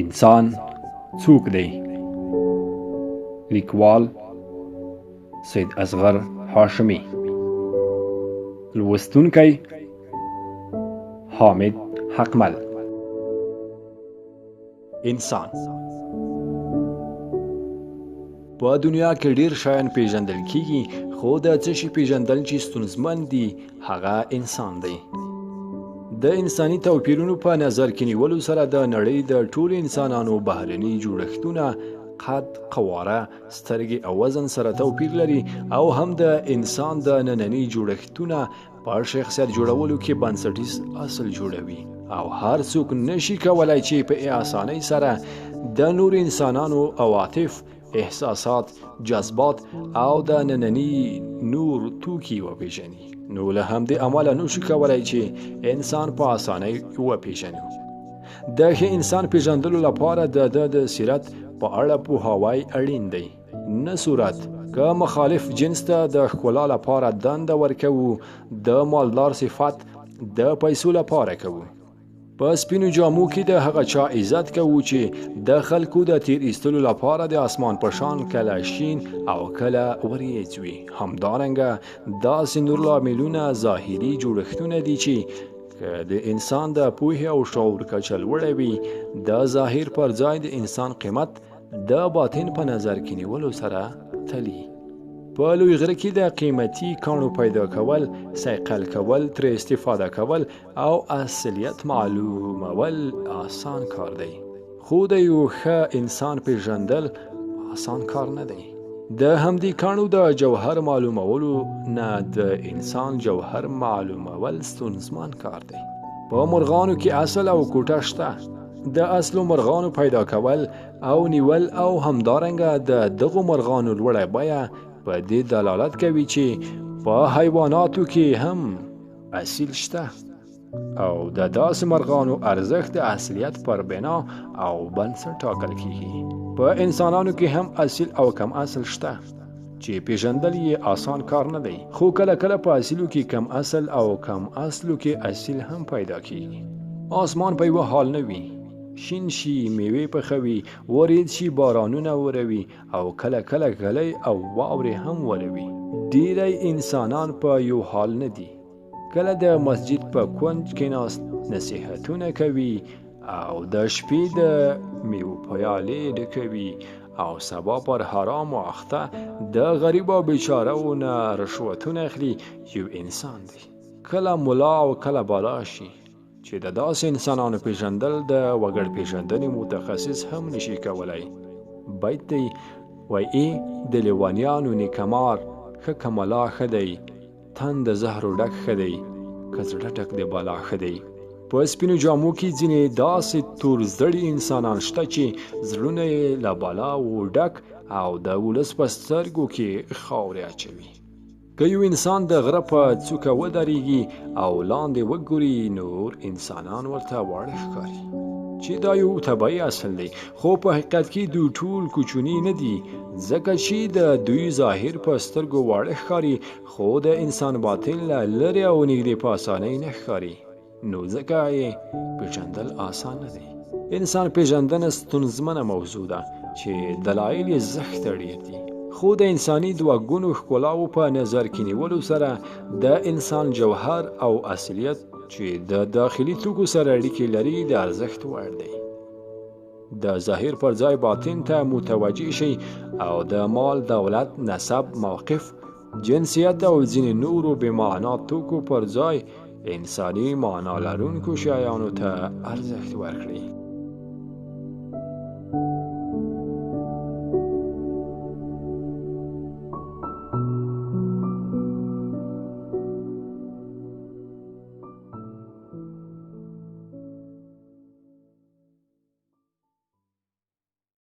انسان څوک دی؟ لیکوال سید اصغر هاشمی، لوستونکی حامد حقمل. انسان په دنیا کې ډیر شیان پیژندل کیږي، خو د څه شي پیژندل چې ستونزمن دي هغه انسان دی. د انساني توپیرونو په نظر کې نیولو سره د نړۍ د ټولو انسانانو بهرني جوړښتونه قد، قواره، سترګې او وزن سره توپیر لري، او هم د انسان د ننني جوړښتونه په شخصیت جوړولو کې بنسټیز اصل جوړوي، او هر څوک نشي کولای چې په اسانۍ سره د نور انسانانو عواطف، احساسات، جذبات او د ننني نور توکي وپیژني. نو له همدې امله نشو کولای چې انسان په اسانۍ وپیژنو. د ښه انسان پیژندلو لپاره د سیرت په اړه پوهاوی اړین دی. نه صورت که مخالف جنس ته د ښکلا لپاره دنده ورکوو، د مالدار صفت د پیسو لپاره کوو. په سپینو جامو کې د هغه چا عزت کوو چې د خلکو د تیر ایستلو لپاره د اسمان په شان کله شین او کله وریځ وي. همدارنګه داسې نور لاملونه ظاهري جوړښتونه دي چې که د انسان د پوهې او شعور کچه لوړه وي، د ظاهر پر ځای د انسان قیمت د باطن په نظر کې نیولو سره تلي. په لوی غره کې د قیمتي کاڼو پیدا کول، صیقل کول، ترې استفاده کول او اصلیت معلومول آسان کار دی، خو د یو ښه انسان پیژندل آسان کار نه دی. د همدې کاڼو د جوهر معلومولو نه د انسان جوهر معلومول ستونزمن کار دی. په مرغانو کې اصل او کوټه شته. د اصلو مرغانو پیدا کول او نیول او همدارنګه د دغو مرغانو لوړه بیه په دې دلالت کوي چې په حیواناتو کې هم اصل شته، او د داسې مرغانو ارزښت د اصلیت پر بنا او بنسټ ټاکل کیږي. په انسانانو کې هم اصل او کم اصل شته چې پیژندل یې آسان کار نه دی، خو کله کله په اصلو کې کم اصل او کم اصلو کې اصل هم پیدا کیږي. آسمان په یوه حال نه وي، شین شي میوې پخوي، وریځ شي بارانونه وروي، او کله کله غلی او واورې هم ولوي. ډیری انسانان په یو حال نه دي. کله د مسجد په کونج کې ناست نصیحتونه کوي، او د شپې د میوو پیالې ډکوي، او سبا پر حرام اخته د غریب او بیچارهو نه رشوتونه اخلي. یو انسان دی. کله ملا او کله بالا شي، چې د داسې انسانانو پیژندل د وګړ پیژندنې متخصص هم نشي کولای. بیت دی وایي د لیوانیانو نیکمار ښه کملا ښه دی، تن د زهرو ډک ښه دی، که زړه ډک د بالا ښه دی. په سپینو جامو کې ځینې داسې تور زړي انسانان شته چې زړونه یې له بالا و ډک او د ولس په سترګو کې خاورې اچوي. که یو انسان د غره په څوکه ودرېږي او لاندې وګوري، نور انسانان ورته واړه ښکاري، چې دا یو طبیعي اصل دی، خو په حقیقت کې دوی ټول کوچني نه دي، ځکه چې د دوی ظاهر په سترګو واړه ښکاري، خو د انسان باطن له لرې او نږدې په اسانۍ نه ښکاري. نو ځکه یې پیژندل آسان نه دی. انسان پیژندنه ستونزمنه موضوع ده چې دلایل یې زښته ډېر دي، خو د انساني دوه ګونو ښکلاو په نظر کې نیولو سره د انسان جوهر او اصلیت چې د داخلي توکو سره اړیکې لري د ارزښت وړ دی. د ظاهر پر ځای باطن ته متوجه شي، او د مال، دولت، نسب، موقف، جنسیت او ځینې نورو بې معنا توکو پر ځای انساني معنا لرونکو شیانو ته ارزښت ورکړي.